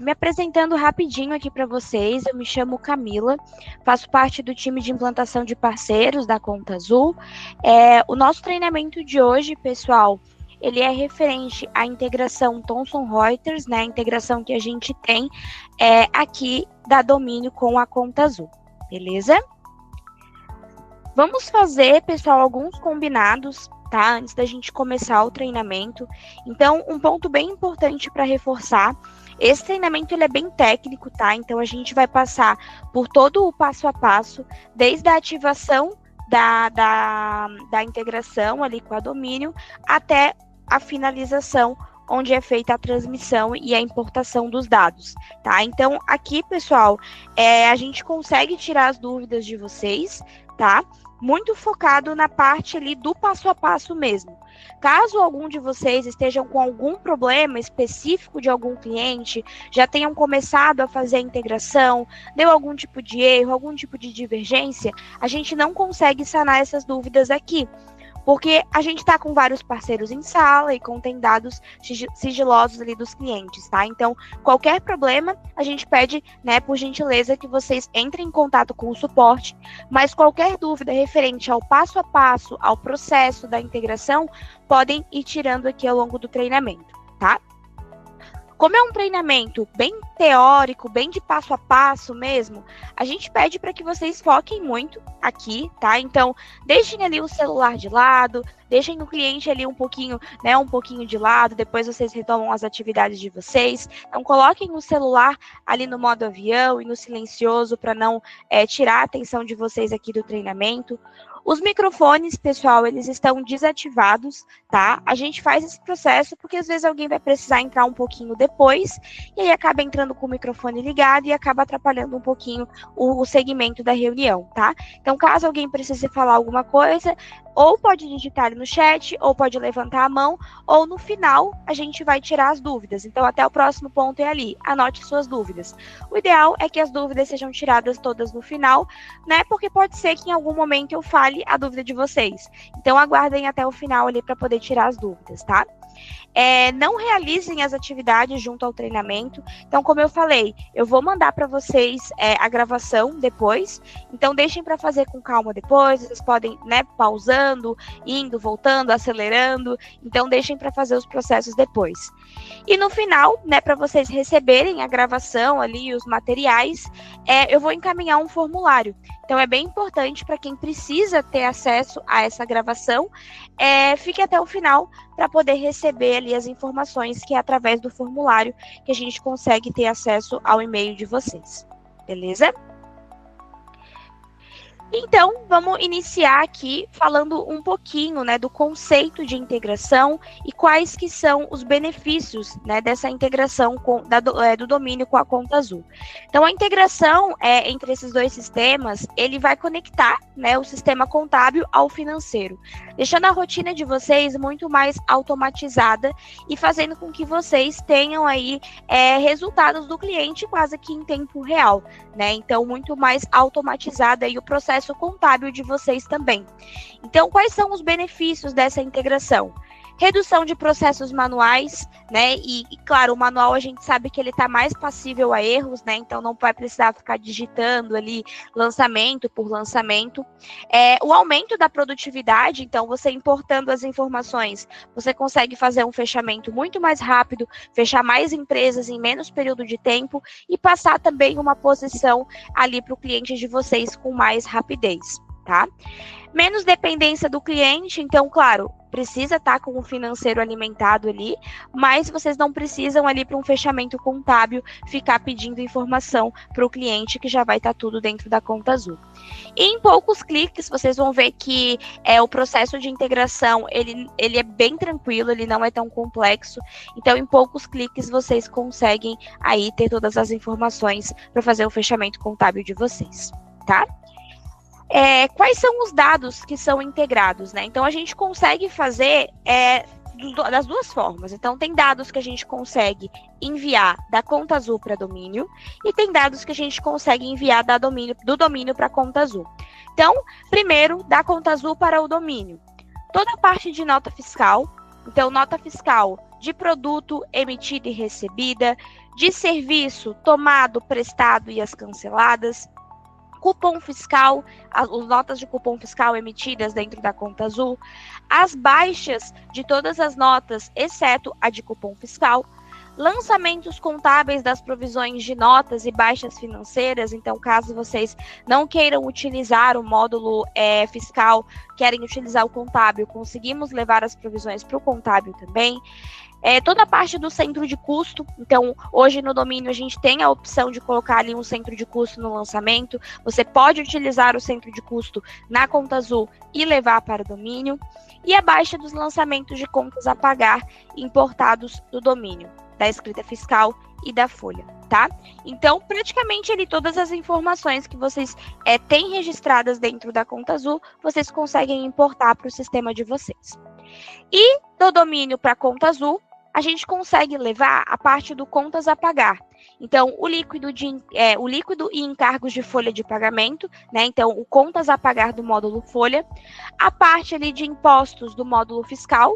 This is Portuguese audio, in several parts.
Me apresentando rapidinho aqui para vocês, eu me chamo Camila, faço parte do time de implantação de parceiros da Conta Azul. O nosso treinamento de hoje, pessoal, ele é referente à integração Thomson Reuters, né, a integração que a gente tem aqui da Domínio com a Conta Azul, beleza? Vamos fazer, pessoal, alguns combinados, tá? Antes da gente começar o treinamento. Então, um ponto bem importante para reforçar, esse treinamento ele é bem técnico, tá? Então, a gente vai passar por todo o passo a passo, desde a ativação da integração ali com a Domínio, até a finalização, onde é feita a transmissão e a importação dos dados, tá? Então, aqui, pessoal, a gente consegue tirar as dúvidas de vocês, tá? Muito focado na parte ali do passo a passo mesmo. Caso algum de vocês estejam com algum problema específico de algum cliente, já tenham começado a fazer a integração, deu algum tipo de erro, algum tipo de divergência, a gente não consegue sanar essas dúvidas aqui. Porque a gente está com vários parceiros em sala e contém dados sigilosos ali dos clientes, tá? Então, qualquer problema, a gente pede, né, por gentileza, que vocês entrem em contato com o suporte, mas qualquer dúvida referente ao passo a passo, ao processo da integração, podem ir tirando aqui ao longo do treinamento, tá? Como é um treinamento bem teórico, bem de passo a passo mesmo, a gente pede para que vocês foquem muito aqui, tá? Então, deixem ali o celular de lado, deixem o cliente ali um pouquinho de lado, depois vocês retomam as atividades de vocês. Então, coloquem o celular ali no modo avião e no silencioso para não tirar a atenção de vocês aqui do treinamento. Os microfones, pessoal, eles estão desativados, tá? A gente faz esse processo porque às vezes alguém vai precisar entrar um pouquinho depois e aí acaba entrando com o microfone ligado e acaba atrapalhando um pouquinho o segmento da reunião, tá? Então, caso alguém precise falar alguma coisa, ou pode digitar ali no chat, ou pode levantar a mão, ou no final a gente vai tirar as dúvidas. Então, até o próximo ponto é ali, anote suas dúvidas. O ideal é que as dúvidas sejam tiradas todas no final, né? Porque pode ser que em algum momento eu fale a dúvida de vocês. Então, aguardem até o final ali para poder tirar as dúvidas, tá? Não realizem as atividades junto ao treinamento. Então, como eu falei, eu vou mandar para vocês a gravação depois. Então, deixem para fazer com calma depois. Vocês podem, né, pausando, indo, voltando, acelerando. Então, deixem para fazer os processos depois. E no final, né, para vocês receberem a gravação ali, os materiais, eu vou encaminhar um formulário. Então, é bem importante para quem precisa ter acesso a essa gravação, fique até o final para poder receber ali as informações que é através do formulário que a gente consegue ter acesso ao e-mail de vocês. Beleza? Então, vamos iniciar aqui falando um pouquinho, né, do conceito de integração e quais que são os benefícios, né, dessa integração do domínio com a Conta Azul. Então, a integração entre esses dois sistemas, ele vai conectar, né, o sistema contábil ao financeiro, deixando a rotina de vocês muito mais automatizada e fazendo com que vocês tenham aí resultados do cliente quase que em tempo real, né? Então, muito mais automatizada aí o processo contábil de vocês também. Então, quais são os benefícios dessa integração? Redução de processos manuais, né? E claro, o manual a gente sabe que ele está mais passível a erros, né? Então, não vai precisar ficar digitando ali lançamento por lançamento. O aumento da produtividade, então, você importando as informações, você consegue fazer um fechamento muito mais rápido, fechar mais empresas em menos período de tempo e passar também uma posição ali para o cliente de vocês com mais rapidez, tá? Menos dependência do cliente, então, claro, precisa estar com o financeiro alimentado ali, mas vocês não precisam ali para um fechamento contábil ficar pedindo informação para o cliente que já vai estar tudo dentro da Conta Azul. E em poucos cliques, vocês vão ver que o processo de integração, ele é bem tranquilo, ele não é tão complexo, então em poucos cliques vocês conseguem aí ter todas as informações para fazer o fechamento contábil de vocês, tá? Quais são os dados que são integrados, né? Então, a gente consegue fazer das duas formas. Então, tem dados que a gente consegue enviar da Conta Azul para Domínio e tem dados que a gente consegue enviar do Domínio para a Conta Azul. Então, primeiro, da Conta Azul para o Domínio. Toda a parte de nota fiscal. Então, nota fiscal de produto emitida e recebida, de serviço tomado, prestado e as canceladas, cupom fiscal, as notas de cupom fiscal emitidas dentro da conta azul, as baixas de todas as notas, exceto a de cupom fiscal, lançamentos contábeis das provisões de notas e baixas financeiras. Então, caso vocês não queiram utilizar o módulo fiscal, querem utilizar o contábil, conseguimos levar as provisões para o contábil também. Toda a parte do centro de custo. Então, hoje no domínio a gente tem a opção de colocar ali um centro de custo no lançamento. Você pode utilizar o centro de custo na conta azul e levar para o domínio. E a baixa dos lançamentos de contas a pagar importados do domínio, da escrita fiscal e da folha, tá? Então, praticamente ali todas as informações que vocês têm registradas dentro da conta azul, vocês conseguem importar para o sistema de vocês. E do domínio para a conta azul, a gente consegue levar a parte do contas a pagar. Então, o líquido e encargos de folha de pagamento, né? Então, o contas a pagar do módulo folha, a parte ali de impostos do módulo fiscal,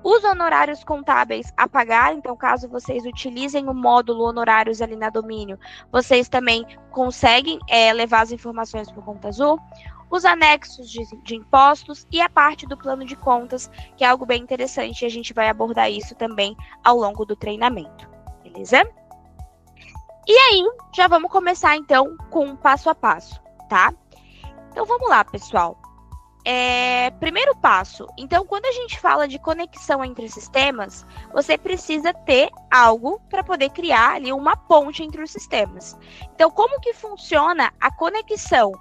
os honorários contábeis a pagar. Então, caso vocês utilizem o módulo honorários ali na domínio, vocês também conseguem levar as informações para o conta azul, os anexos de impostos e a parte do plano de contas, que é algo bem interessante, e a gente vai abordar isso também ao longo do treinamento, beleza? E aí, já vamos começar então com um passo a passo, tá? Então, vamos lá, pessoal. Primeiro passo, então, quando a gente fala de conexão entre sistemas, você precisa ter algo para poder criar ali uma ponte entre os sistemas. Então, como que funciona a conexão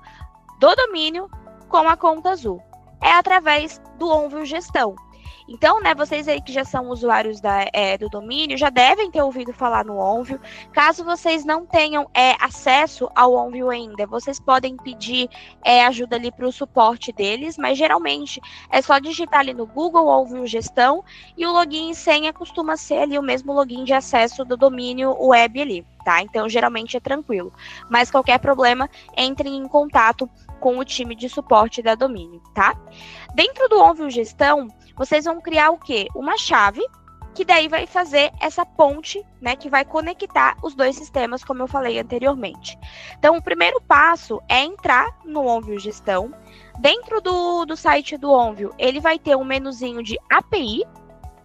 do domínio com a conta azul? É através do Onvio Gestão. Então, né, vocês aí que já são usuários do domínio, já devem ter ouvido falar no Onvio. Caso vocês não tenham acesso ao Onvio ainda, vocês podem pedir ajuda ali para o suporte deles, mas geralmente é só digitar ali no Google Onvio Gestão e o login e senha costuma ser ali o mesmo login de acesso do domínio web ali, tá? Então, geralmente é tranquilo. Mas qualquer problema, entrem em contato com o time de suporte da domínio, tá? Dentro do Onvio Gestão, vocês vão criar o quê? Uma chave, que daí vai fazer essa ponte, né, que vai conectar os dois sistemas, como eu falei anteriormente. Então, o primeiro passo é entrar no Onvio Gestão. Dentro do site do Onvio, ele vai ter um menuzinho de API,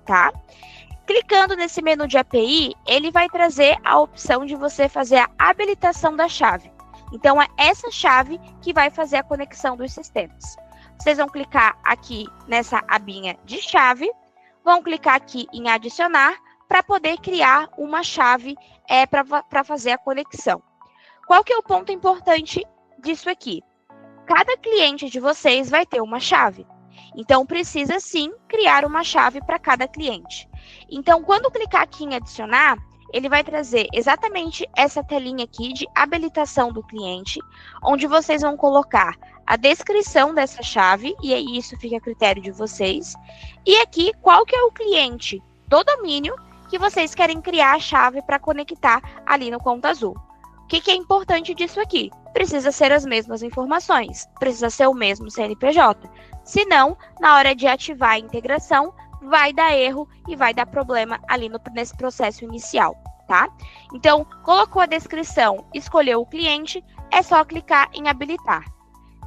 tá? Clicando nesse menu de API, ele vai trazer a opção de você fazer a habilitação da chave. Então, é essa chave que vai fazer a conexão dos sistemas. Vocês vão clicar aqui nessa abinha de chave, vão clicar aqui em adicionar para poder criar uma chave para fazer a conexão. Qual que é o ponto importante disso aqui? Cada cliente de vocês vai ter uma chave. Então, precisa sim criar uma chave para cada cliente. Então, quando clicar aqui em adicionar, ele vai trazer exatamente essa telinha aqui de habilitação do cliente, onde vocês vão colocar a descrição dessa chave, e aí isso fica a critério de vocês. E aqui, qual que é o cliente do domínio que vocês querem criar a chave para conectar ali no conta azul. O que é importante disso aqui? Precisa ser as mesmas informações, precisa ser o mesmo CNPJ. Senão, na hora de ativar a integração, vai dar erro e vai dar problema ali nesse processo inicial, tá? Então, colocou a descrição, escolheu o cliente, é só clicar em habilitar.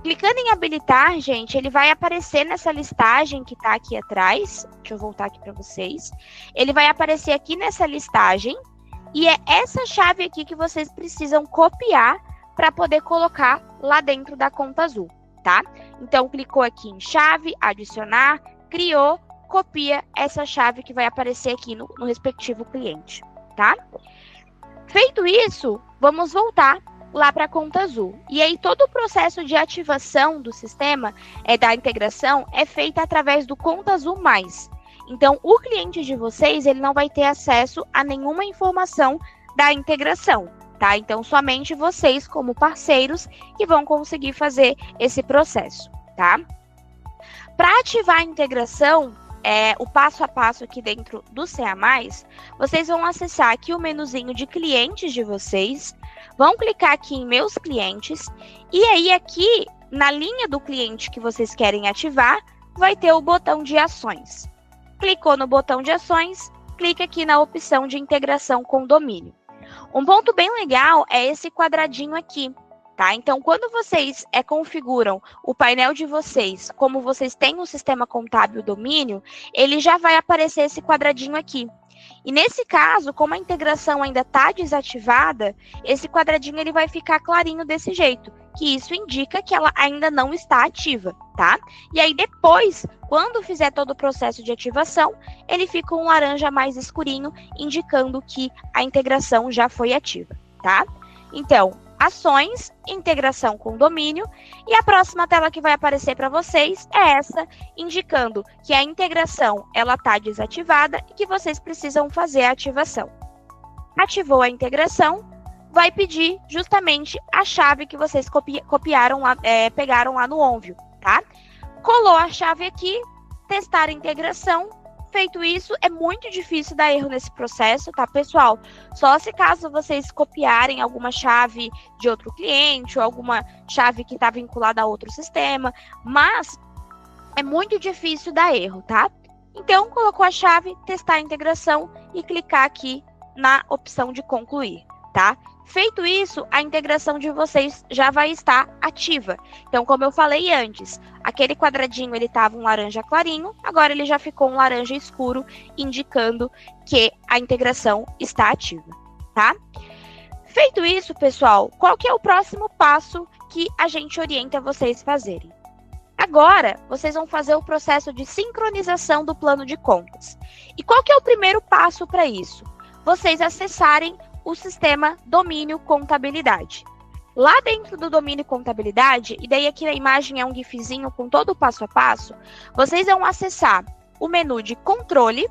Clicando em habilitar, gente, ele vai aparecer nessa listagem que está aqui atrás. Deixa eu voltar aqui para vocês. Ele vai aparecer aqui nessa listagem e é essa chave aqui que vocês precisam copiar para poder colocar lá dentro da conta azul, tá? Então, clicou aqui em chave, adicionar, criou, copia essa chave que vai aparecer aqui no respectivo cliente, tá? Feito isso, vamos voltar lá para a conta azul. E aí, todo o processo de ativação do sistema, da integração, é feito através do Conta Azul Mais. Então, o cliente de vocês, ele não vai ter acesso a nenhuma informação da integração, tá? Então, somente vocês, como parceiros, que vão conseguir fazer esse processo, tá? Para ativar a integração, o passo a passo aqui dentro do CA+, vocês vão acessar aqui o menuzinho de clientes de vocês, vão clicar aqui em meus clientes, e aí aqui, na linha do cliente que vocês querem ativar, vai ter o botão de ações. Clicou no botão de ações, clique aqui na opção de integração com domínio. Um ponto bem legal é esse quadradinho aqui, tá? Então, quando vocês configuram o painel de vocês, como vocês têm o sistema contábil domínio, ele já vai aparecer esse quadradinho aqui. E nesse caso, como a integração ainda está desativada, esse quadradinho ele vai ficar clarinho desse jeito, que isso indica que ela ainda não está ativa, tá? E aí depois, quando fizer todo o processo de ativação, ele fica um laranja mais escurinho, indicando que a integração já foi ativa, tá? Então, ações, integração com domínio, e a próxima tela que vai aparecer para vocês é essa, indicando que a integração ela está desativada e que vocês precisam fazer a ativação. Ativou a integração, vai pedir justamente a chave que vocês copiaram lá, pegaram lá no Onvio, tá? Colou a chave aqui, testar a integração. Feito isso, é muito difícil dar erro nesse processo, tá, pessoal? Só se caso vocês copiarem alguma chave de outro cliente ou alguma chave que está vinculada a outro sistema, mas é muito difícil dar erro, tá? Então, colocou a chave, testar a integração e clicar aqui na opção de concluir, tá? Feito isso, a integração de vocês já vai estar ativa. Então, como eu falei antes, aquele quadradinho ele estava um laranja clarinho, agora ele já ficou um laranja escuro, indicando que a integração está ativa, tá? Feito isso, pessoal, qual que é o próximo passo que a gente orienta vocês fazerem? Agora, vocês vão fazer o processo de sincronização do plano de contas. E qual que é o primeiro passo para isso? Vocês acessarem o sistema Domínio Contabilidade. Lá dentro do Domínio Contabilidade, e daí aqui na imagem é um gifzinho com todo o passo a passo, vocês vão acessar o menu de Controle,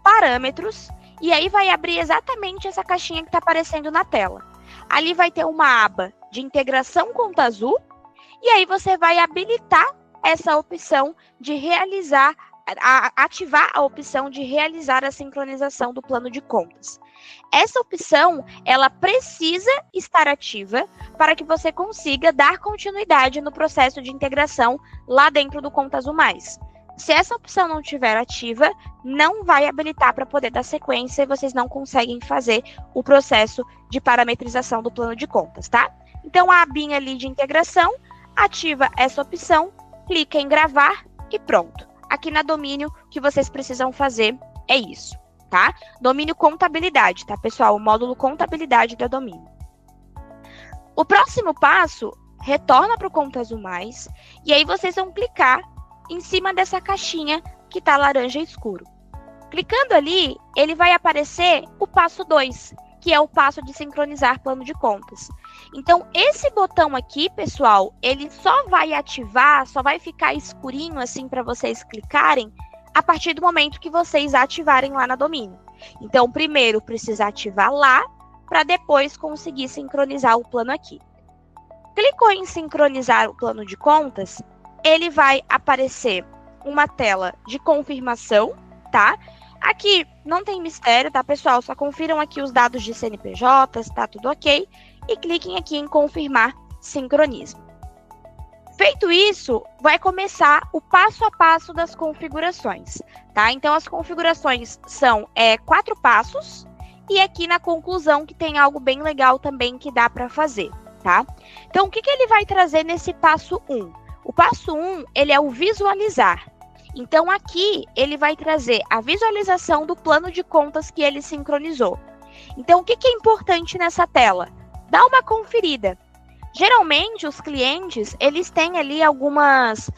Parâmetros, e aí vai abrir exatamente essa caixinha que está aparecendo na tela. Ali vai ter uma aba de Integração Conta Azul, e aí você vai habilitar essa opção de ativar a opção de realizar a sincronização do plano de contas. Essa opção, ela precisa estar ativa para que você consiga dar continuidade no processo de integração lá dentro do Conta Azul Mais. Se essa opção não estiver ativa, não vai habilitar para poder dar sequência e vocês não conseguem fazer o processo de parametrização do plano de contas, tá? Então, a abinha ali de integração, ativa essa opção, clica em gravar e pronto. Aqui na Domínio, o que vocês precisam fazer é isso, tá? Domínio Contabilidade, tá, pessoal? O módulo Contabilidade da Domínio. O próximo passo, retorna para o Conta Azul Mais, e aí vocês vão clicar em cima dessa caixinha que tá laranja escuro. Clicando ali, ele vai aparecer o passo 2, que é o passo de sincronizar plano de contas. Então, esse botão aqui, pessoal, ele só vai ativar, só vai ficar escurinho assim para vocês clicarem a partir do momento que vocês ativarem lá na Domínio. Então, primeiro precisa ativar lá para depois conseguir sincronizar o plano aqui. Clicou em sincronizar o plano de contas, ele vai aparecer uma tela de confirmação, tá? Aqui não tem mistério, tá, pessoal? Só confiram aqui os dados de CNPJ, tá tudo ok. E cliquem aqui em confirmar sincronismo. Feito isso, vai começar o passo a passo das configurações, tá? Então, as configurações são 4 passos e aqui na conclusão que tem algo bem legal também que dá para fazer, tá? Então, o que ele vai trazer nesse passo 1? O passo 1, ele é o visualizar. Então, aqui, ele vai trazer a visualização do plano de contas que ele sincronizou. Então, o que é importante nessa tela? Dá uma conferida. Geralmente, os clientes, eles têm ali algumas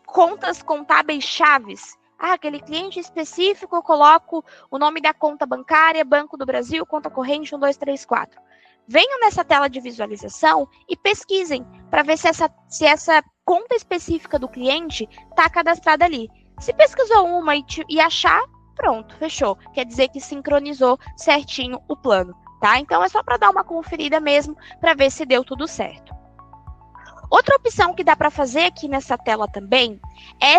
contas contábeis chaves. Ah, aquele cliente específico, eu coloco o nome da conta bancária, Banco do Brasil, conta corrente 1, 2, 3, 4. Venham nessa tela de visualização e pesquisem para ver se essa conta específica do cliente está cadastrada ali. Se pesquisou uma e achar, pronto, fechou. Quer dizer que sincronizou certinho o plano, tá? Então, é só para dar uma conferida mesmo, para ver se deu tudo certo. Outra opção que dá para fazer aqui nessa tela também é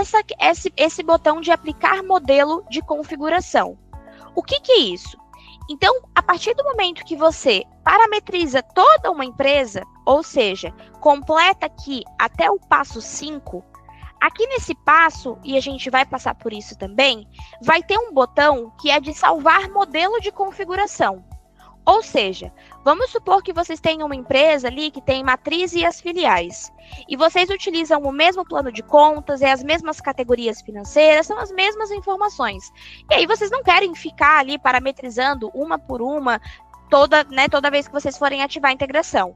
esse botão de aplicar modelo de configuração. O que é isso? Então, a partir do momento que você parametriza toda uma empresa, ou seja, completa aqui até o passo 5, Aqui nesse passo, e a gente vai passar por isso também, vai ter um botão que é de salvar modelo de configuração. Ou seja, vamos supor que vocês tenham uma empresa ali que tem matriz e as filiais. E vocês utilizam o mesmo plano de contas, as mesmas categorias financeiras, são as mesmas informações. E aí vocês não querem ficar ali parametrizando uma por uma toda vez que vocês forem ativar a integração.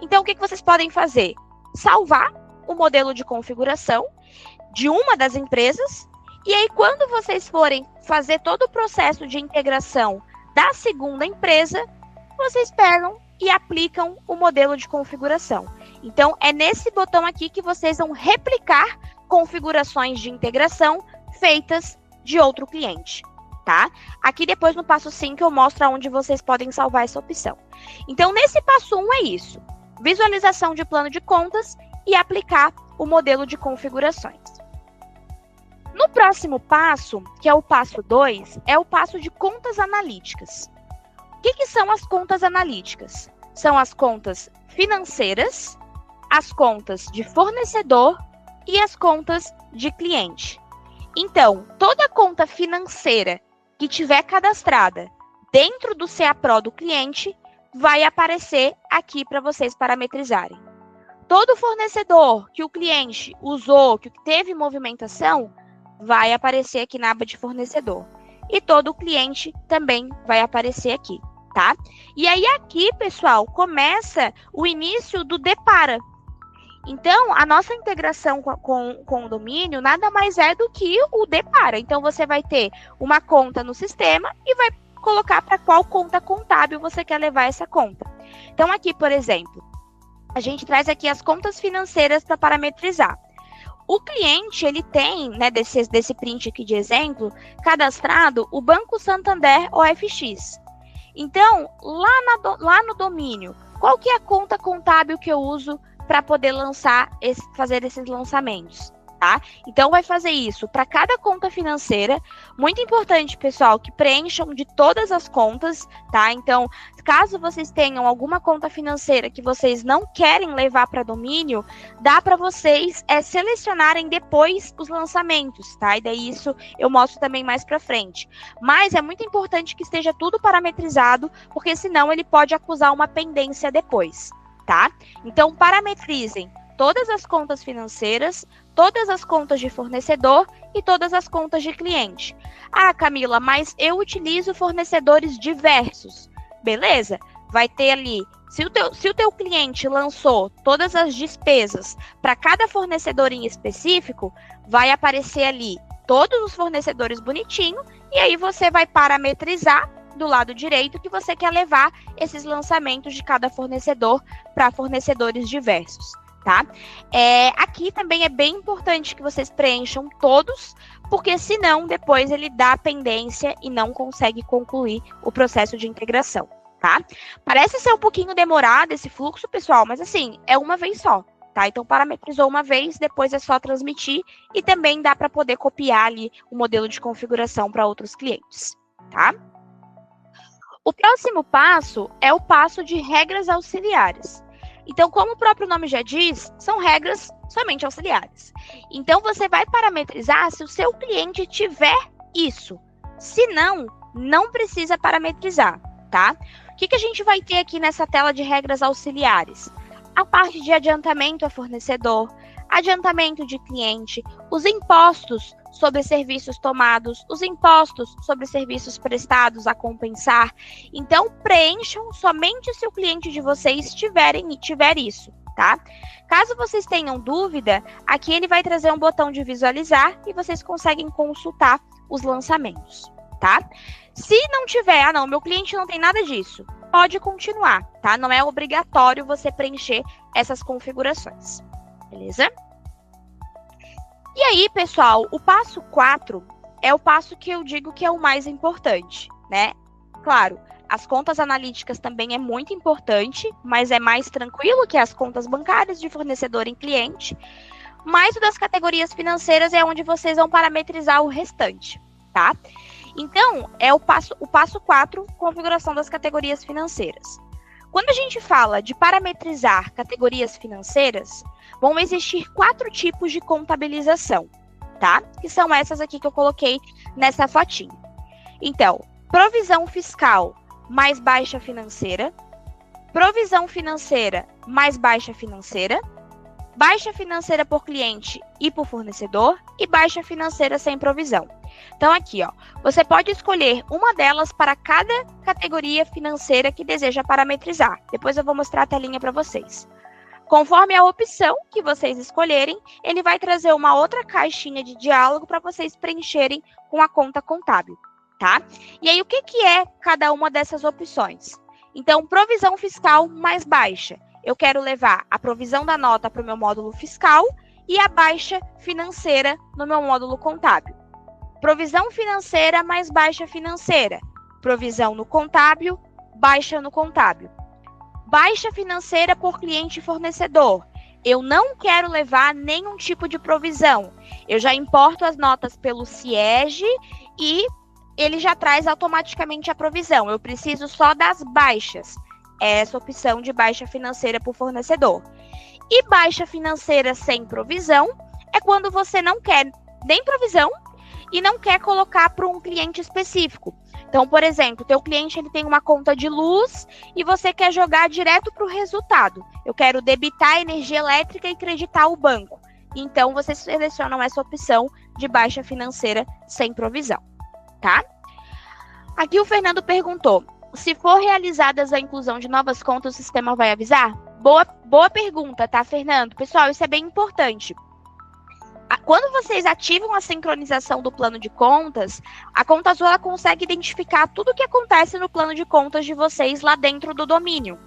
Então, o que vocês podem fazer? Salvar o modelo de configuração de uma das empresas, e aí quando vocês forem fazer todo o processo de integração da segunda empresa, vocês pegam e aplicam o modelo de configuração. Então, é nesse botão aqui que vocês vão replicar configurações de integração feitas de outro cliente, tá? Aqui depois no passo 5 eu mostro onde vocês podem salvar essa opção. Então, nesse passo 1 é isso. Visualização de plano de contas e aplicar o modelo de configurações. No próximo passo, que é o passo 2, é o passo de contas analíticas. O que são as contas analíticas? São as contas financeiras, as contas de fornecedor e as contas de cliente. Então, toda conta financeira que tiver cadastrada dentro do CAPRO do cliente vai aparecer aqui para vocês parametrizarem. Todo fornecedor que o cliente usou, que teve movimentação, vai aparecer aqui na aba de fornecedor. E todo cliente também vai aparecer aqui, tá? E aí aqui, pessoal, começa o início do depara. Então, a nossa integração com o domínio nada mais é do que o depara. Então, você vai ter uma conta no sistema e vai colocar para qual conta contábil você quer levar essa conta. Então, aqui, por exemplo, a gente traz aqui as contas financeiras para parametrizar. O cliente, ele tem, né, desse print aqui de exemplo, cadastrado o Banco Santander OFX. Então, lá no domínio, qual que é a conta contábil que eu uso para poder fazer esses lançamentos? Tá? Então, vai fazer isso para cada conta financeira. Muito importante, pessoal, que preencham de todas as contas, tá? Então, caso vocês tenham alguma conta financeira que vocês não querem levar para domínio, dá para vocês selecionarem depois os lançamentos, tá? E daí isso eu mostro também mais para frente. Mas é muito importante que esteja tudo parametrizado, porque senão ele pode acusar uma pendência depois, tá? Então, parametrizem todas as contas financeiras, todas as contas de fornecedor e todas as contas de cliente. Ah, Camila, mas eu utilizo fornecedores diversos. Beleza? Vai ter ali, se o teu cliente lançou todas as despesas para cada fornecedor em específico, vai aparecer ali todos os fornecedores bonitinho, e aí você vai parametrizar do lado direito que você quer levar esses lançamentos de cada fornecedor para fornecedores diversos. Tá? Aqui também é bem importante que vocês preencham todos, porque senão depois ele dá pendência e não consegue concluir o processo de integração, tá? Parece ser um pouquinho demorado esse fluxo, pessoal, mas assim, é uma vez só, tá? Então, parametrizou uma vez, depois é só transmitir e também dá para poder copiar ali o modelo de configuração para outros clientes, tá? O próximo passo é o passo de regras auxiliares. Então, como o próprio nome já diz, são regras somente auxiliares. Então, você vai parametrizar se o seu cliente tiver isso. Se não, não precisa parametrizar, tá? O que a gente vai ter aqui nessa tela de regras auxiliares? A parte de adiantamento a fornecedor, adiantamento de cliente, os impostos sobre serviços tomados, os impostos sobre serviços prestados a compensar. Então, preencham somente se o cliente de vocês tiver isso, tá? Caso vocês tenham dúvida, aqui ele vai trazer um botão de visualizar e vocês conseguem consultar os lançamentos, tá? Se não tiver, não, meu cliente não tem nada disso, pode continuar, tá? Não é obrigatório você preencher essas configurações, beleza? E aí, pessoal, o passo 4 é o passo que eu digo que é o mais importante, né? Claro, as contas analíticas também é muito importante, mas é mais tranquilo que as contas bancárias de fornecedor em cliente. Mas o das categorias financeiras é onde vocês vão parametrizar o restante, tá? Então, é o passo 4, configuração das categorias financeiras. Quando a gente fala de parametrizar categorias financeiras, vão existir 4 tipos de contabilização, tá? Que são essas aqui que eu coloquei nessa fotinha. Então, provisão fiscal mais baixa financeira, provisão financeira mais baixa financeira por cliente e por fornecedor e baixa financeira sem provisão. Então, aqui, ó, você pode escolher uma delas para cada categoria financeira que deseja parametrizar. Depois eu vou mostrar a telinha para vocês. Conforme a opção que vocês escolherem, ele vai trazer uma outra caixinha de diálogo para vocês preencherem com a conta contábil, tá? E aí, o que é cada uma dessas opções? Então, provisão fiscal mais baixa. Eu quero levar a provisão da nota para o meu módulo fiscal e a baixa financeira no meu módulo contábil. Provisão financeira mais baixa financeira. Provisão no contábil, baixa no contábil. Baixa financeira por cliente e fornecedor. Eu não quero levar nenhum tipo de provisão. Eu já importo as notas pelo CIEG e ele já traz automaticamente a provisão. Eu preciso só das baixas. Essa opção de baixa financeira por fornecedor. E baixa financeira sem provisão é quando você não quer nem provisão e não quer colocar para um cliente específico. Então, por exemplo, teu cliente ele tem uma conta de luz e você quer jogar direto para o resultado. Eu quero debitar a energia elétrica e creditar o banco. Então, vocês selecionam essa opção de baixa financeira sem provisão, tá? Aqui o Fernando perguntou: se for realizadas a inclusão de novas contas, o sistema vai avisar? Boa pergunta, tá, Fernando? Pessoal, isso é bem importante. Quando vocês ativam a sincronização do plano de contas, a Conta Azul ela consegue identificar tudo o que acontece no plano de contas de vocês lá dentro do domínio.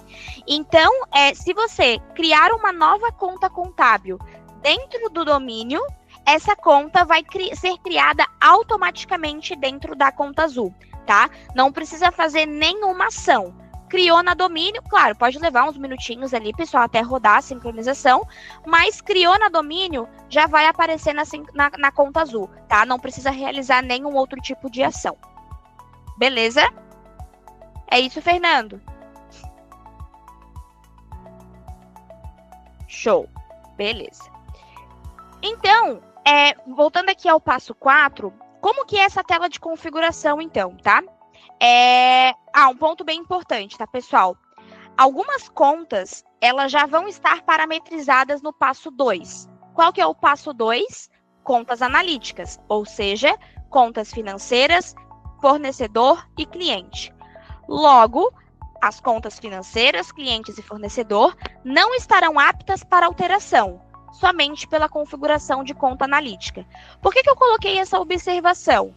Então, se você criar uma nova conta contábil dentro do domínio, essa conta vai ser criada automaticamente dentro da Conta Azul, tá? Não precisa fazer nenhuma ação. Criou na domínio, claro, pode levar uns minutinhos ali, pessoal, até rodar a sincronização, mas criou na domínio, já vai aparecer na Conta Azul, tá? Não precisa realizar nenhum outro tipo de ação. Beleza? É isso, Fernando? Show. Beleza. Então, voltando aqui ao passo 4, como que é essa tela de configuração, então, tá? Um ponto bem importante, tá, pessoal? Algumas contas, elas já vão estar parametrizadas no passo 2. Qual que é o passo 2? Contas analíticas, ou seja, contas financeiras, fornecedor e cliente. Logo, as contas financeiras, clientes e fornecedor não estarão aptas para alteração, somente pela configuração de conta analítica. Por que eu coloquei essa observação?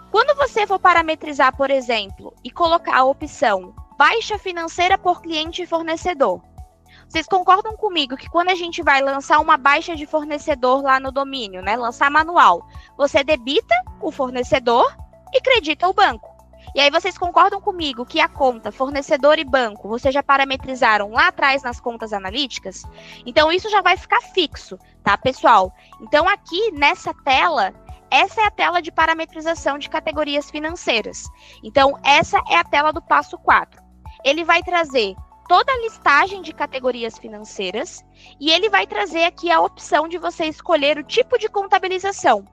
Quando você for parametrizar, por exemplo, e colocar a opção baixa financeira por cliente e fornecedor, vocês concordam comigo que quando a gente vai lançar uma baixa de fornecedor lá no domínio, né, lançar manual, você debita o fornecedor e credita o banco. E aí vocês concordam comigo que a conta fornecedor e banco, vocês já parametrizaram lá atrás nas contas analíticas? Então, isso já vai ficar fixo, tá, pessoal? Então, aqui nessa tela, essa é a tela de parametrização de categorias financeiras. Então, essa é a tela do passo 4. Ele vai trazer toda a listagem de categorias financeiras e ele vai trazer aqui a opção de você escolher o tipo de contabilização.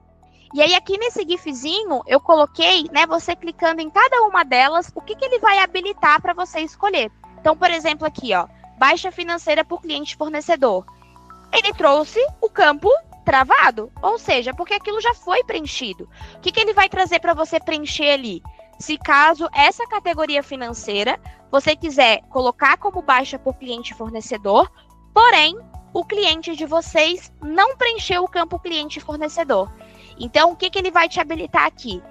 E aí, aqui nesse gifzinho, eu coloquei, né, você clicando em cada uma delas, o que ele vai habilitar para você escolher. Então, por exemplo, aqui, ó, baixa financeira por cliente fornecedor. Ele trouxe o campo travado, ou seja, porque aquilo já foi preenchido. O que ele vai trazer para você preencher ali? Se caso essa categoria financeira você quiser colocar como baixa por cliente fornecedor, porém, o cliente de vocês não preencheu o campo cliente fornecedor. Então, o que ele vai te habilitar aqui?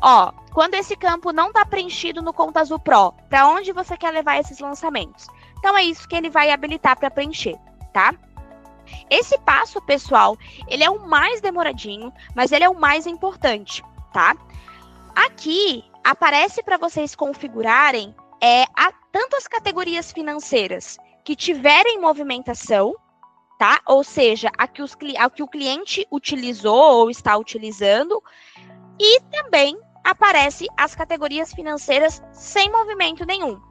Ó, quando esse campo não está preenchido no Conta Azul Pro, para onde você quer levar esses lançamentos? Então, é isso que ele vai habilitar para preencher, tá? Esse passo, pessoal, ele é o mais demoradinho, mas ele é o mais importante, tá? Aqui, aparece para vocês configurarem tanto as categorias financeiras que tiverem movimentação, tá? Ou seja, a que o cliente utilizou ou está utilizando, e também aparece as categorias financeiras sem movimento nenhum.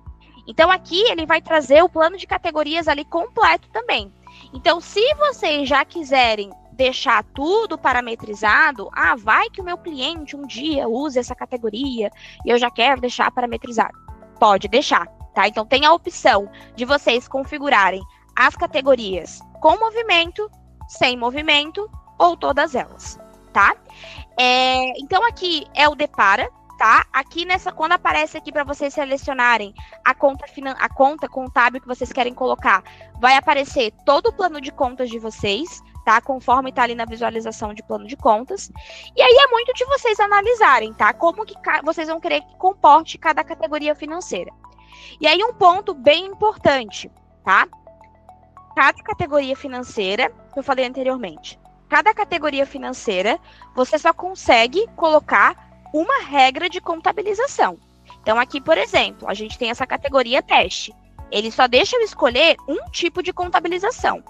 Então, aqui ele vai trazer o plano de categorias ali completo também. Então, se vocês já quiserem deixar tudo parametrizado, vai que o meu cliente um dia use essa categoria e eu já quero deixar parametrizado. Pode deixar, tá? Então, tem a opção de vocês configurarem as categorias com movimento, sem movimento ou todas elas, tá? Então, aqui é o depara, tá? Aqui quando aparece aqui para vocês selecionarem a conta contábil que vocês querem colocar, vai aparecer todo o plano de contas de vocês, tá? Conforme está ali na visualização de plano de contas. E aí é muito de vocês analisarem, tá? Como que vocês vão querer que comporte cada categoria financeira. E aí um ponto bem importante, tá? Cada categoria financeira, que eu falei anteriormente, cada categoria financeira, você só consegue colocar uma regra de contabilização. Então, aqui, por exemplo, a gente tem essa categoria teste. Ele só deixa eu escolher um tipo de contabilização.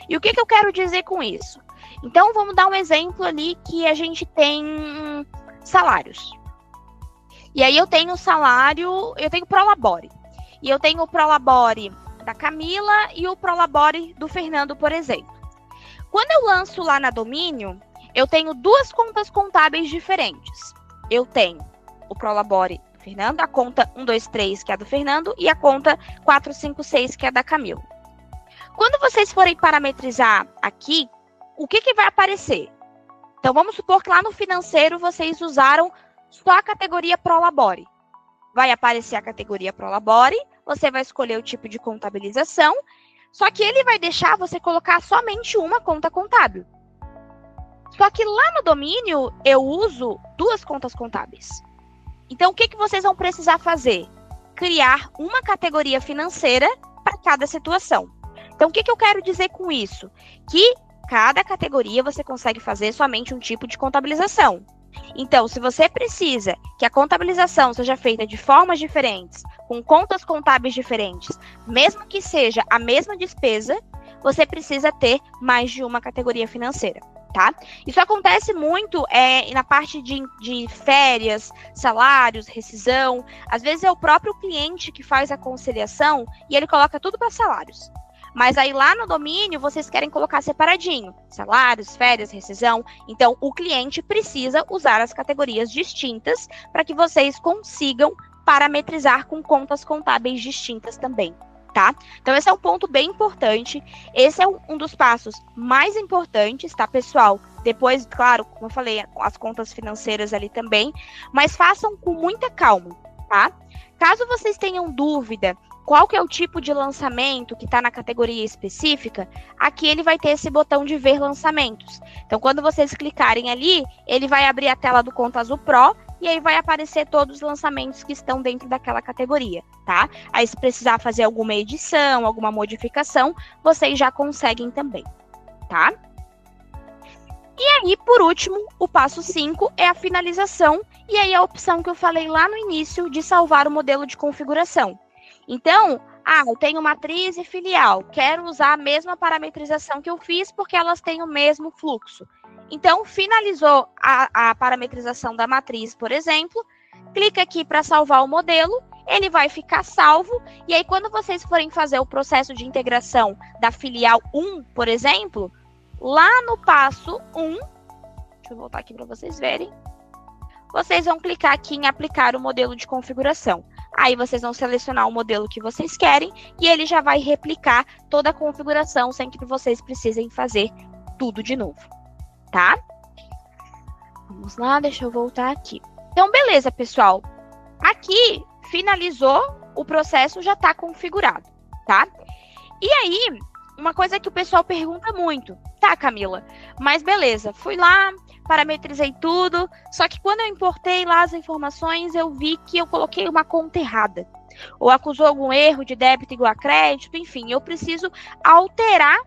E o que eu quero dizer com isso? Então, vamos dar um exemplo ali que a gente tem salários. E aí eu tenho Prolabore. E eu tenho o Prolabore da Camila e o Prolabore do Fernando, por exemplo. Quando eu lanço lá na Domínio, eu tenho duas contas contábeis diferentes. Eu tenho o Prolabore do Fernando, a conta 123, que é a do Fernando, e a conta 456, que é da Camila. Quando vocês forem parametrizar aqui, o que vai aparecer? Então, vamos supor que lá no financeiro vocês usaram só a categoria Prolabore. Vai aparecer a categoria Prolabore, você vai escolher o tipo de contabilização, só que ele vai deixar você colocar somente uma conta contábil. Só que lá no domínio, eu uso duas contas contábeis. Então, o que vocês vão precisar fazer? Criar uma categoria financeira para cada situação. Então, o que eu quero dizer com isso? Que cada categoria você consegue fazer somente um tipo de contabilização. Então, se você precisa que a contabilização seja feita de formas diferentes, com contas contábeis diferentes, mesmo que seja a mesma despesa, você precisa ter mais de uma categoria financeira. Tá? Isso acontece muito na parte de férias, salários, rescisão. Às vezes é o próprio cliente que faz a conciliação e ele coloca tudo para salários. Mas aí lá no domínio vocês querem colocar separadinho, salários, férias, rescisão. Então o cliente precisa usar as categorias distintas para que vocês consigam parametrizar com contas contábeis distintas também. Tá? Então, esse é um ponto bem importante. Esse é um dos passos mais importantes, tá, pessoal? Depois, claro, como eu falei, as contas financeiras ali também, mas façam com muita calma, tá? Caso vocês tenham dúvida qual que é o tipo de lançamento que está na categoria específica, aqui ele vai ter esse botão de ver lançamentos. Então, quando vocês clicarem ali, ele vai abrir a tela do Conta Azul Pro e aí vai aparecer todos os lançamentos que estão dentro daquela categoria, tá? Aí, se precisar fazer alguma edição, alguma modificação, vocês já conseguem também, tá? E aí, por último, o passo 5 é a finalização, e aí a opção que eu falei lá no início de salvar o modelo de configuração. Então, eu tenho matriz e filial, quero usar a mesma parametrização que eu fiz porque elas têm o mesmo fluxo. Então, finalizou a parametrização da matriz, por exemplo, clica aqui para salvar o modelo, ele vai ficar salvo, e aí quando vocês forem fazer o processo de integração da filial 1, por exemplo, lá no passo 1, deixa eu voltar aqui para vocês verem, vocês vão clicar aqui em aplicar o modelo de configuração. Aí vocês vão selecionar o modelo que vocês querem, e ele já vai replicar toda a configuração, sem que vocês precisem fazer tudo de novo. Tá? Vamos lá, deixa eu voltar aqui. Então, beleza, pessoal. Aqui, finalizou, o processo já está configurado, tá? E aí, uma coisa que o pessoal pergunta muito. Tá, Camila, mas beleza, fui lá, parametrizei tudo, só que quando eu importei lá as informações, eu vi que eu coloquei uma conta errada. Ou acusou algum erro de débito igual a crédito, enfim, eu preciso alterar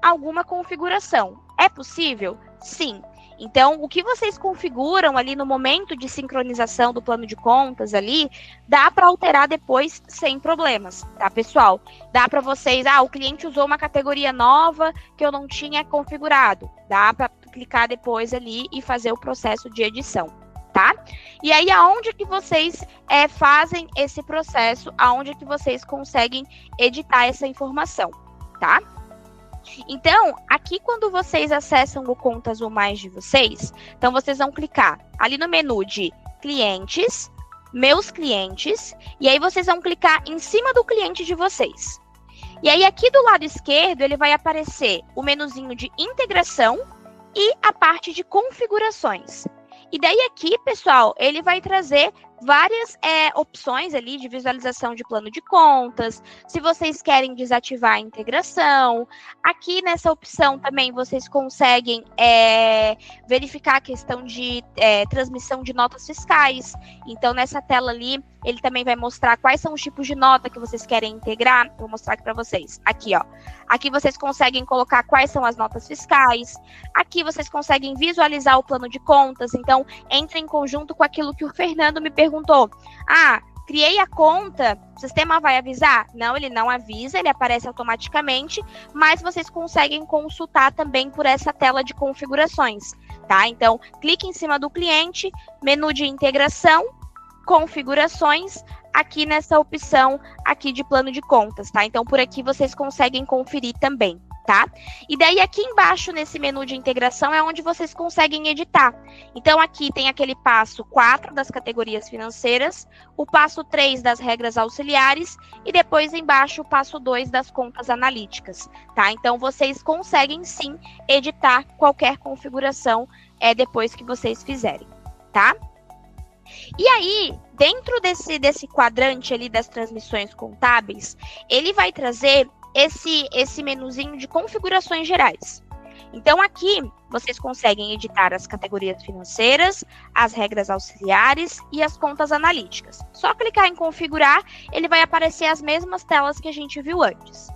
alguma configuração. É possível? Sim. Então, o que vocês configuram ali no momento de sincronização do plano de contas ali, dá para alterar depois sem problemas, tá, pessoal? Dá para vocês, o cliente usou uma categoria nova que eu não tinha configurado. Dá para clicar depois ali e fazer o processo de edição, tá? E aí, aonde que vocês fazem esse processo, aonde que vocês conseguem editar essa informação, tá? Então, aqui quando vocês acessam o Conta Azul Mais de vocês, então vocês vão clicar ali no menu de clientes, meus clientes, e aí vocês vão clicar em cima do cliente de vocês. E aí aqui do lado esquerdo, ele vai aparecer o menuzinho de integração e a parte de configurações. E daí aqui, pessoal, ele vai trazer várias opções ali de visualização de plano de contas, se vocês querem desativar a integração. Aqui nessa opção também vocês conseguem verificar a questão de transmissão de notas fiscais. Então, nessa tela ali, ele também vai mostrar quais são os tipos de nota que vocês querem integrar. Vou mostrar aqui para vocês. Aqui, ó. Aqui vocês conseguem colocar quais são as notas fiscais. Aqui vocês conseguem visualizar o plano de contas. Então, entra em conjunto com aquilo que o Fernando me perguntou. Ah, criei a conta, o sistema vai avisar? Não, ele não avisa, ele aparece automaticamente, mas vocês conseguem consultar também por essa tela de configurações, tá? Então, clique em cima do cliente, menu de integração, configurações, aqui nessa opção aqui de plano de contas, tá? Então, por aqui vocês conseguem conferir também, tá? E daí, aqui embaixo, nesse menu de integração, é onde vocês conseguem editar. Então, aqui tem aquele passo 4 das categorias financeiras, o passo 3 das regras auxiliares e depois, embaixo, o passo 2 das contas analíticas, tá? Então, vocês conseguem, sim, editar qualquer configuração depois que vocês fizerem, tá? E aí, dentro desse quadrante ali das transmissões contábeis, ele vai trazer esse menuzinho de configurações gerais. Então, aqui, vocês conseguem editar as categorias financeiras, as regras auxiliares e as contas analíticas. Só clicar em configurar, ele vai aparecer as mesmas telas que a gente viu antes.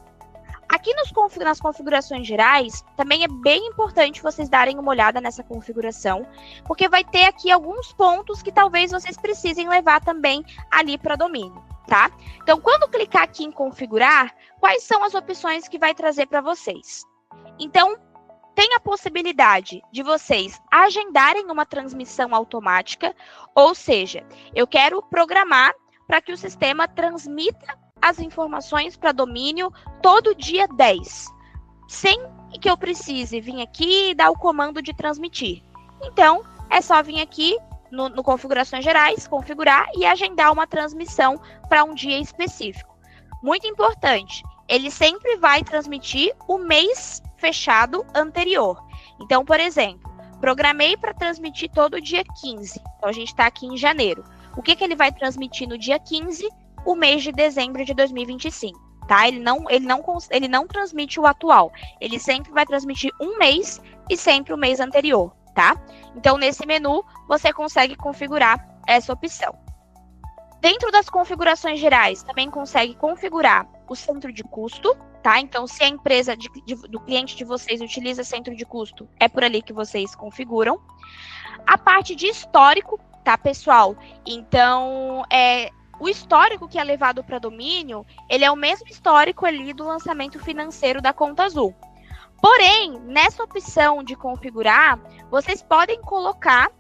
Aqui nas configurações gerais, também é bem importante vocês darem uma olhada nessa configuração, porque vai ter aqui alguns pontos que talvez vocês precisem levar também ali para domínio, tá? Então, quando clicar aqui em configurar, quais são as opções que vai trazer para vocês? Então, tem a possibilidade de vocês agendarem uma transmissão automática, ou seja, eu quero programar para que o sistema transmita as informações para domínio todo dia 10, sem que eu precise vir aqui e dar o comando de transmitir. Então, é só vir aqui no Configurações Gerais, configurar e agendar uma transmissão para um dia específico. Muito importante, ele sempre vai transmitir o mês fechado anterior. Então, por exemplo, programei para transmitir todo dia 15. Então, a gente está aqui em janeiro. O que ele vai transmitir no dia 15? O mês de dezembro de 2025, tá? Ele não transmite o atual. Ele sempre vai transmitir um mês e sempre o mês anterior, tá? Então, nesse menu, você consegue configurar essa opção. Dentro das configurações gerais, também consegue configurar o centro de custo, tá? Então, se a empresa do cliente de vocês utiliza centro de custo, é por ali que vocês configuram. A parte de histórico, tá, pessoal? Então, o histórico que é levado para domínio, ele é o mesmo histórico ali do lançamento financeiro da Conta Azul. Porém, nessa opção de configurar, vocês podem colocar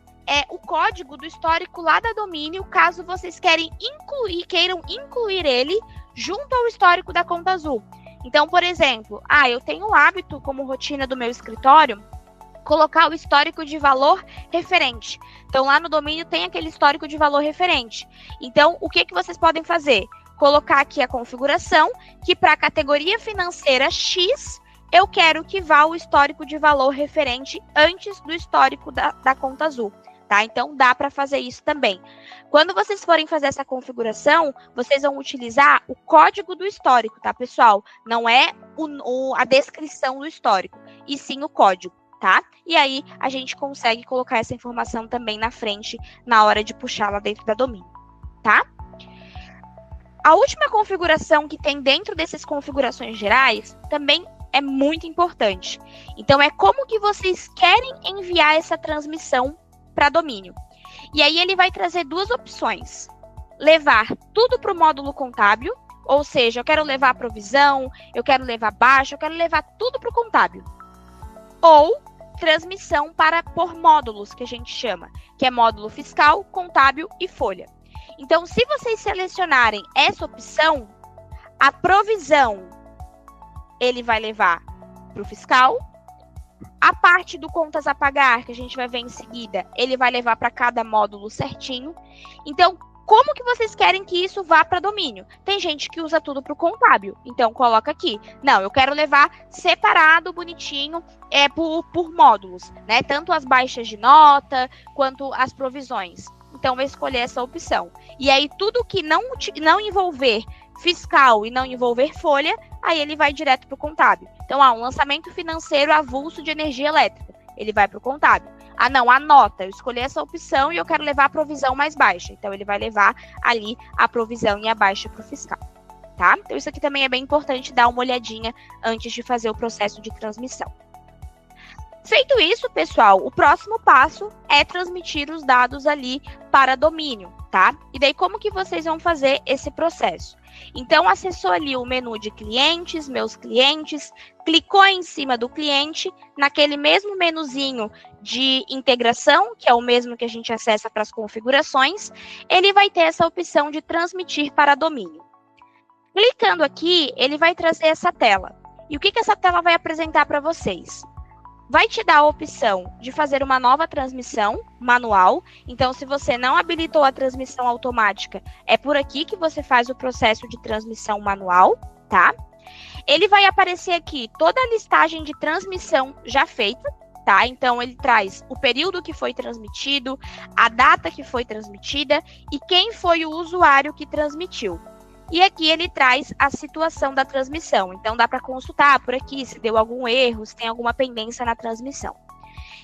o código do histórico lá da domínio, caso vocês queiram incluir ele junto ao histórico da Conta Azul. Então, por exemplo, eu tenho o hábito, como rotina do meu escritório, colocar o histórico de valor referente. Então, lá no domínio tem aquele histórico de valor referente. Então, o que vocês podem fazer? Colocar aqui a configuração, que para a categoria financeira X, eu quero que vá o histórico de valor referente antes do histórico da Conta Azul, tá? Então, dá para fazer isso também. Quando vocês forem fazer essa configuração, vocês vão utilizar o código do histórico, tá, pessoal? Não é a descrição do histórico, e sim o código. Tá? E aí, a gente consegue colocar essa informação também na frente na hora de puxar lá dentro da domínio, tá? A última configuração que tem dentro dessas configurações gerais também é muito importante. Então, é como que vocês querem enviar essa transmissão para domínio. E aí, ele vai trazer duas opções. Levar tudo para o módulo contábil, ou seja, eu quero levar provisão, eu quero levar baixa, eu quero levar tudo para o contábil. Ou transmissão por módulos, que a gente chama, que é módulo fiscal, contábil e folha. Então, se vocês selecionarem essa opção, a provisão ele vai levar para o fiscal, a parte do contas a pagar, que a gente vai ver em seguida, ele vai levar para cada módulo certinho. Então, como que vocês querem que isso vá para domínio? Tem gente que usa tudo para o contábil, então coloca aqui. Não, eu quero levar separado, bonitinho, por módulos, né? Tanto as baixas de nota, quanto as provisões. Então, vai escolher essa opção. E aí, tudo que não envolver fiscal e não envolver folha, aí ele vai direto para o contábil. Então, um lançamento financeiro avulso de energia elétrica, ele vai para o contábil. Ah, não, a nota, eu escolhi essa opção e eu quero levar a provisão mais baixa. Então, ele vai levar ali a provisão e a baixa para o fiscal, tá? Então, isso aqui também é bem importante dar uma olhadinha antes de fazer o processo de transmissão. Feito isso, pessoal, o próximo passo é transmitir os dados ali para domínio, tá? E daí, como que vocês vão fazer esse processo? Então, acessou ali o menu de clientes, meus clientes, clicou em cima do cliente, naquele mesmo menuzinho de integração, que é o mesmo que a gente acessa para as configurações, ele vai ter essa opção de transmitir para domínio. Clicando aqui, ele vai trazer essa tela. E o que essa tela vai apresentar para vocês? Vai te dar a opção de fazer uma nova transmissão manual. Então, se você não habilitou a transmissão automática, é por aqui que você faz o processo de transmissão manual, tá? Ele vai aparecer aqui toda a listagem de transmissão já feita, tá? Então, ele traz o período que foi transmitido, a data que foi transmitida e quem foi o usuário que transmitiu. E aqui ele traz a situação da transmissão. Então, dá para consultar por aqui se deu algum erro, se tem alguma pendência na transmissão.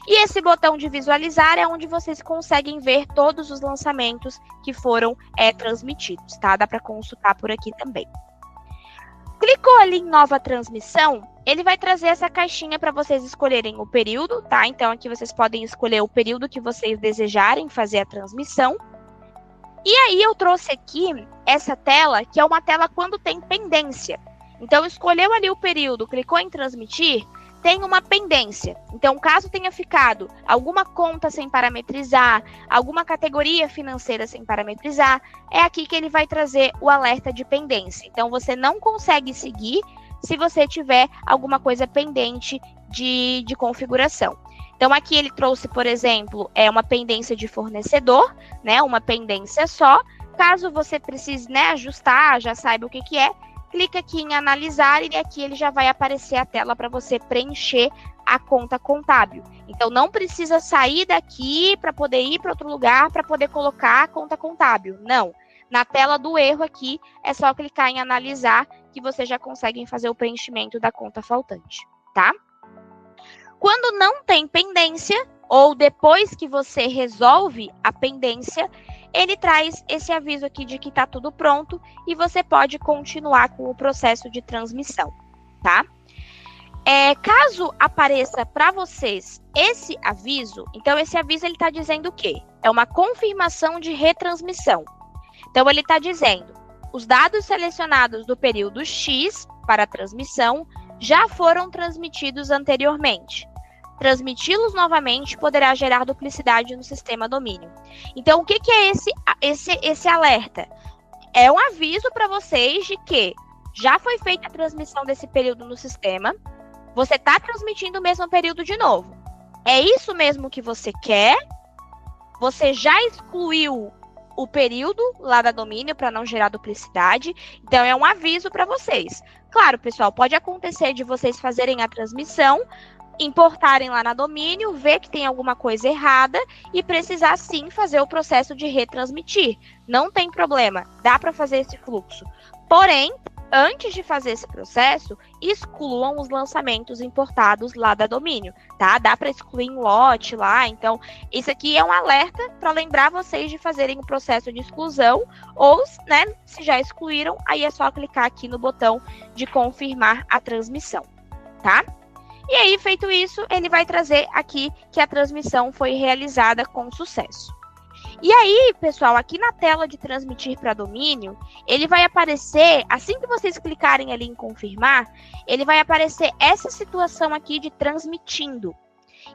E esse botão de visualizar é onde vocês conseguem ver todos os lançamentos que foram transmitidos, tá? Dá para consultar por aqui também. Clicou ali em nova transmissão, ele vai trazer essa caixinha para vocês escolherem o período, tá? Então, aqui vocês podem escolher o período que vocês desejarem fazer a transmissão. E aí eu trouxe aqui essa tela, que é uma tela quando tem pendência. Então, escolheu ali o período, clicou em transmitir, tem uma pendência. Então, caso tenha ficado alguma conta sem parametrizar, alguma categoria financeira sem parametrizar, é aqui que ele vai trazer o alerta de pendência. Então, você não consegue seguir se você tiver alguma coisa pendente de configuração. Então, aqui ele trouxe, por exemplo, uma pendência de fornecedor, né? Uma pendência só. Caso você precise, né, ajustar, já saiba o que é, clica aqui em analisar e aqui ele já vai aparecer a tela para você preencher a conta contábil. Então, não precisa sair daqui para poder ir para outro lugar para poder colocar a conta contábil. Não. Na tela do erro aqui, é só clicar em analisar que você já consegue fazer o preenchimento da conta faltante, tá? Quando não tem pendência, ou depois que você resolve a pendência, ele traz esse aviso aqui de que está tudo pronto e você pode continuar com o processo de transmissão, tá? Caso apareça para vocês esse aviso, então esse aviso ele está dizendo o quê? É uma confirmação de retransmissão. Então, ele está dizendo, os dados selecionados do período X para a transmissão já foram transmitidos anteriormente. Transmiti-los novamente poderá gerar duplicidade no sistema domínio. Então, o que é esse alerta? É um aviso para vocês de que já foi feita a transmissão desse período no sistema, você está transmitindo o mesmo período de novo. É isso mesmo que você quer? Você já excluiu o período lá da domínio para não gerar duplicidade. Então, é um aviso para vocês. Claro, pessoal, pode acontecer de vocês fazerem a transmissão, importarem lá na domínio, ver que tem alguma coisa errada e precisar sim fazer o processo de retransmitir. Não tem problema, dá para fazer esse fluxo. Porém, antes de fazer esse processo, excluam os lançamentos importados lá da domínio, tá? Dá para excluir em lote lá, então isso aqui é um alerta para lembrar vocês de fazerem o processo de exclusão ou, né, se já excluíram, aí é só clicar aqui no botão de confirmar a transmissão, tá? E aí, feito isso, ele vai trazer aqui que a transmissão foi realizada com sucesso. E aí, pessoal, aqui na tela de transmitir para domínio, ele vai aparecer, assim que vocês clicarem ali em confirmar, ele vai aparecer essa situação aqui de transmitindo.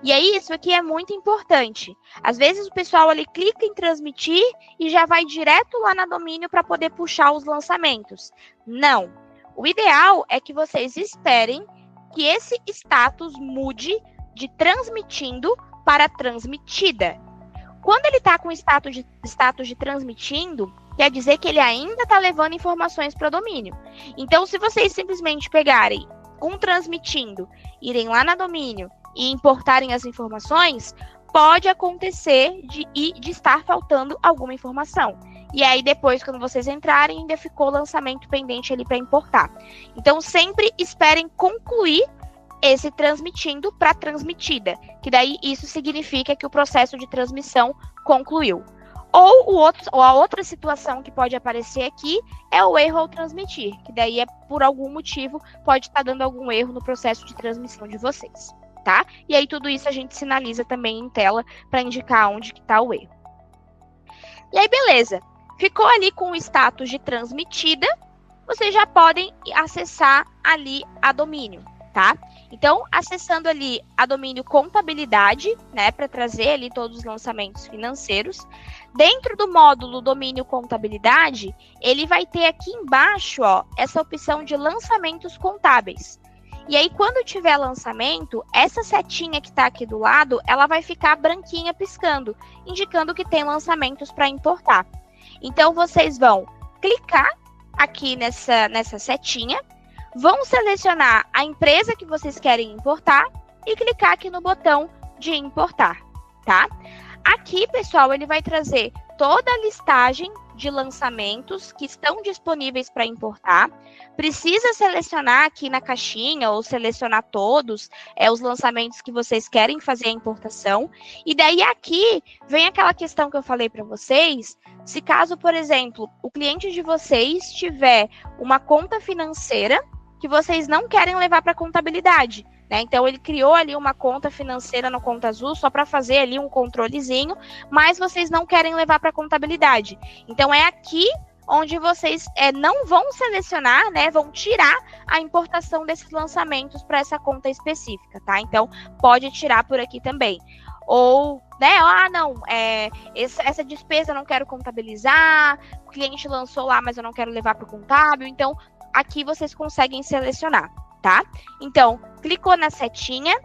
E aí, isso aqui é muito importante. Às vezes o pessoal ali clica em transmitir e já vai direto lá na domínio para poder puxar os lançamentos. Não. O ideal é que vocês esperem que esse status mude de transmitindo para transmitida. Quando ele está com status de transmitindo, quer dizer que ele ainda está levando informações para o domínio. Então, se vocês simplesmente pegarem com transmitindo, irem lá na domínio e importarem as informações, pode acontecer de estar faltando alguma informação. E aí, depois, quando vocês entrarem, ainda ficou lançamento pendente ali para importar. Então, sempre esperem concluir esse transmitindo para transmitida, que daí isso significa que o processo de transmissão concluiu. Ou a outra situação que pode aparecer aqui é o erro ao transmitir, que daí por algum motivo pode estar dando algum erro no processo de transmissão de vocês, tá? E aí tudo isso a gente sinaliza também em tela para indicar onde que está o erro. E aí, beleza. Ficou ali com o status de transmitida, vocês já podem acessar ali a domínio, tá? Então, acessando ali a domínio contabilidade, né, para trazer ali todos os lançamentos financeiros. Dentro do módulo domínio contabilidade, ele vai ter aqui embaixo, ó, essa opção de lançamentos contábeis. E aí, quando tiver lançamento, essa setinha que está aqui do lado, ela vai ficar branquinha piscando, indicando que tem lançamentos para importar. Então, vocês vão clicar aqui nessa setinha, vão selecionar a empresa que vocês querem importar e clicar aqui no botão de importar, tá? Aqui, pessoal, ele vai trazer toda a listagem de lançamentos que estão disponíveis para importar. Precisa selecionar aqui na caixinha ou selecionar todos os lançamentos que vocês querem fazer a importação. E daí aqui vem aquela questão que eu falei para vocês. Se caso, por exemplo, o cliente de vocês tiver uma conta financeira que vocês não querem levar para contabilidade, né? Então, ele criou ali uma conta financeira no Conta Azul só para fazer ali um controlezinho, mas vocês não querem levar para contabilidade. Então, é aqui onde vocês não vão selecionar, né? Vão tirar a importação desses lançamentos para essa conta específica, tá? Então, pode tirar por aqui também. Ou, né? Essa despesa eu não quero contabilizar, o cliente lançou lá, mas eu não quero levar para o contábil. Então, aqui vocês conseguem selecionar, tá? Então, clicou na setinha,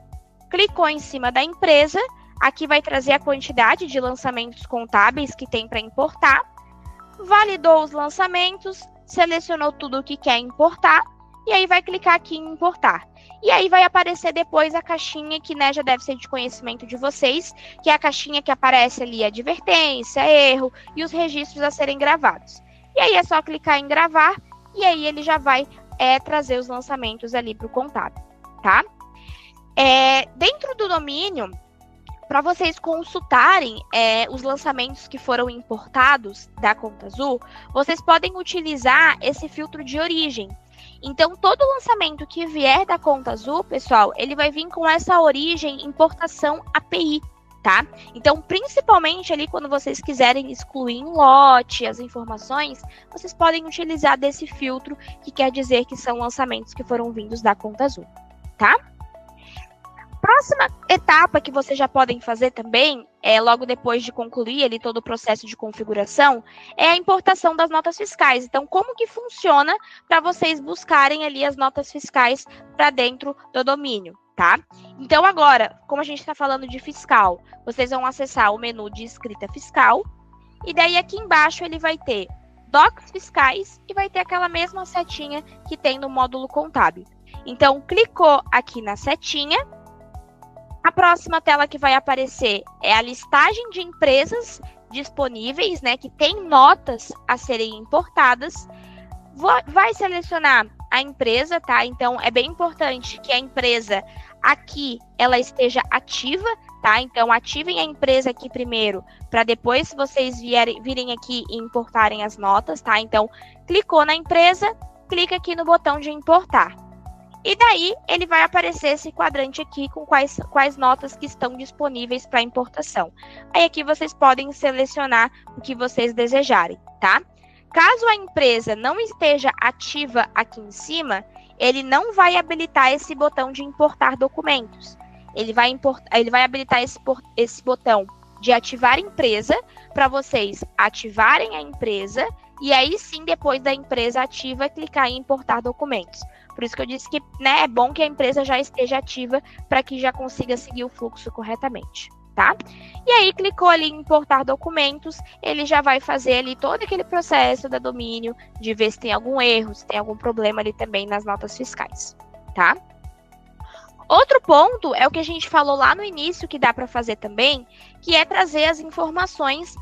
clicou em cima da empresa, aqui vai trazer a quantidade de lançamentos contábeis que tem para importar, validou os lançamentos, selecionou tudo o que quer importar, e aí vai clicar aqui em importar. E aí vai aparecer depois a caixinha que, né, já deve ser de conhecimento de vocês, que é a caixinha que aparece ali advertência, erro e os registros a serem gravados. E aí é só clicar em gravar, e aí ele já vai trazer os lançamentos ali para o contábil, tá? Dentro do domínio, para vocês consultarem os lançamentos que foram importados da Conta Azul, vocês podem utilizar esse filtro de origem. Então, todo lançamento que vier da Conta Azul, pessoal, ele vai vir com essa origem importação API, tá? Então, principalmente ali quando vocês quiserem excluir em lote as informações, vocês podem utilizar desse filtro, que quer dizer que são lançamentos que foram vindos da Conta Azul, tá? Próxima etapa que vocês já podem fazer também, logo depois de concluir ali todo o processo de configuração, é a importação das notas fiscais. Então, como que funciona para vocês buscarem ali as notas fiscais para dentro do domínio, tá? Então, agora, como a gente está falando de fiscal, vocês vão acessar o menu de escrita fiscal, e daí aqui embaixo ele vai ter docs fiscais e vai ter aquela mesma setinha que tem no módulo contábil. Então, clicou aqui na setinha, a próxima tela que vai aparecer é a listagem de empresas disponíveis, né, que tem notas a serem importadas. Vai selecionar a empresa, tá? Então, é bem importante que a empresa aqui, ela esteja ativa, tá? Então, ativem a empresa aqui primeiro, para depois vocês virem aqui e importarem as notas, tá? Então, clicou na empresa, clica aqui no botão de importar. E daí, ele vai aparecer esse quadrante aqui com quais notas que estão disponíveis para importação. Aí aqui vocês podem selecionar o que vocês desejarem, tá? Caso a empresa não esteja ativa aqui em cima, ele não vai habilitar esse botão de importar documentos. Ele vai habilitar esse botão de ativar empresa para vocês ativarem a empresa e aí sim, depois da empresa ativa, clicar em importar documentos. Por isso que eu disse que, né, é bom que a empresa já esteja ativa para que já consiga seguir o fluxo corretamente, tá? E aí, clicou ali em importar documentos, ele já vai fazer ali todo aquele processo da domínio, de ver se tem algum erro, se tem algum problema ali também nas notas fiscais, tá? Outro ponto é o que a gente falou lá no início, que dá para fazer também, que é trazer as informações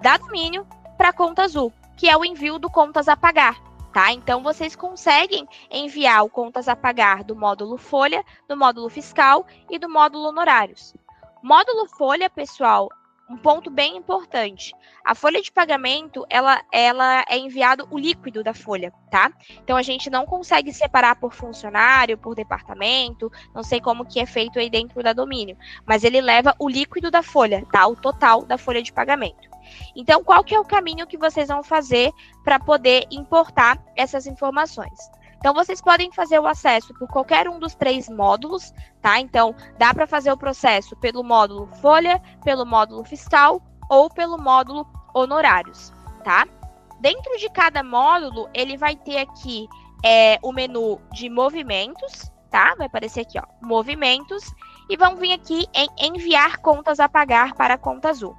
da domínio para a conta azul, que é o envio do contas a pagar, tá? Então, vocês conseguem enviar o contas a pagar do módulo folha, do módulo fiscal e do módulo honorários. Módulo folha, pessoal, um ponto bem importante. A folha de pagamento, ela é enviado o líquido da folha, tá? Então, a gente não consegue separar por funcionário, por departamento, não sei como que é feito aí dentro da domínio, mas ele leva o líquido da folha, tá? O total da folha de pagamento. Então, qual que é o caminho que vocês vão fazer para poder importar essas informações? Então, vocês podem fazer o acesso por qualquer um dos 3 módulos, tá? Então, dá para fazer o processo pelo módulo folha, pelo módulo fiscal ou pelo módulo honorários, tá? Dentro de cada módulo, ele vai ter aqui o menu de movimentos, tá? Vai aparecer aqui, ó, movimentos, e vão vir aqui em enviar contas a pagar para a conta azul.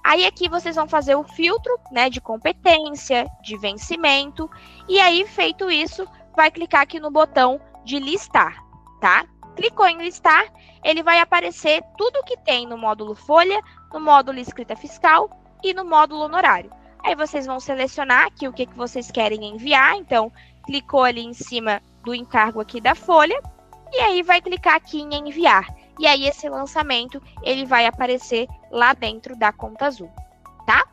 Aí aqui vocês vão fazer o filtro, né, de competência, de vencimento, e aí, feito isso, vai clicar aqui no botão de listar, tá? Clicou em listar, ele vai aparecer tudo que tem no módulo folha, no módulo escrita fiscal e no módulo honorário. Aí vocês vão selecionar aqui o que vocês querem enviar, então, clicou ali em cima do encargo aqui da folha, e aí vai clicar aqui em enviar. E aí esse lançamento, ele vai aparecer lá dentro da conta azul, tá?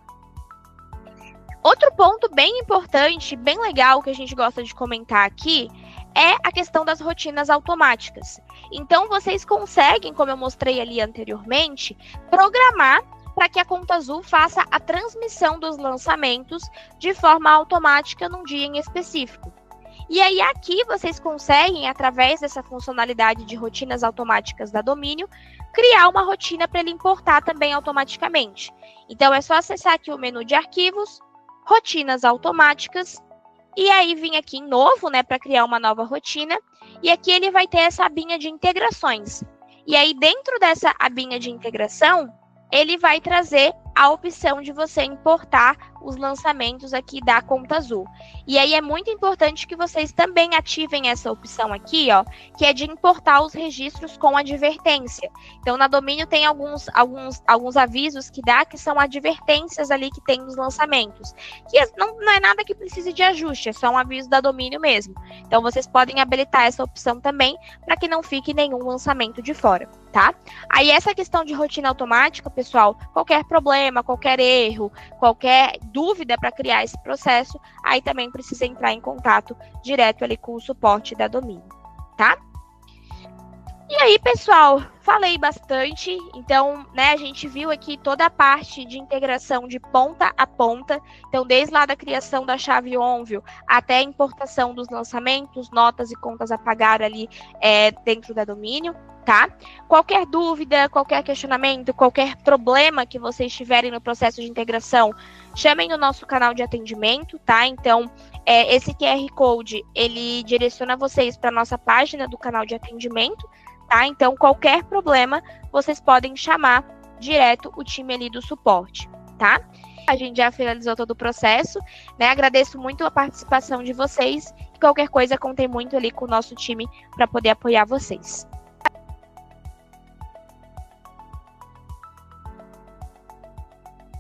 Outro ponto bem importante, bem legal, que a gente gosta de comentar aqui, é a questão das rotinas automáticas. Então, vocês conseguem, como eu mostrei ali anteriormente, programar para que a conta azul faça a transmissão dos lançamentos de forma automática num dia em específico. E aí, aqui vocês conseguem, através dessa funcionalidade de rotinas automáticas da domínio, criar uma rotina para ele importar também automaticamente. Então, é só acessar aqui o menu de arquivos, rotinas automáticas, e aí vir aqui em novo, né, para criar uma nova rotina, e aqui ele vai ter essa abinha de integrações. E aí, dentro dessa abinha de integração, ele vai trazer a opção de você importar os lançamentos aqui da conta azul. E aí é muito importante que vocês também ativem essa opção aqui, ó, que é de importar os registros com advertência. Então, na domínio tem alguns avisos que dá, que são advertências ali que tem nos lançamentos. Que não é nada que precise de ajuste, é só um aviso da domínio mesmo. Então, vocês podem habilitar essa opção também, para que não fique nenhum lançamento de fora, tá? Aí, essa questão de rotina automática, pessoal, qualquer problema, qualquer erro, qualquer dúvida para criar esse processo, aí também precisa entrar em contato direto ali com o suporte da domínio, tá? E aí, pessoal, falei bastante, então, né, a gente viu aqui toda a parte de integração de ponta a ponta, então, desde lá da criação da chave ONVIO até a importação dos lançamentos, notas e contas a pagar ali dentro da domínio, tá? Qualquer dúvida, qualquer questionamento, qualquer problema que vocês tiverem no processo de integração, chamem o nosso canal de atendimento, tá? Então, esse QR Code, ele direciona vocês para a nossa página do canal de atendimento, tá? Então, qualquer problema, vocês podem chamar direto o time ali do suporte, tá? A gente já finalizou todo o processo, né? Agradeço muito a participação de vocês e qualquer coisa, contem muito ali com o nosso time para poder apoiar vocês.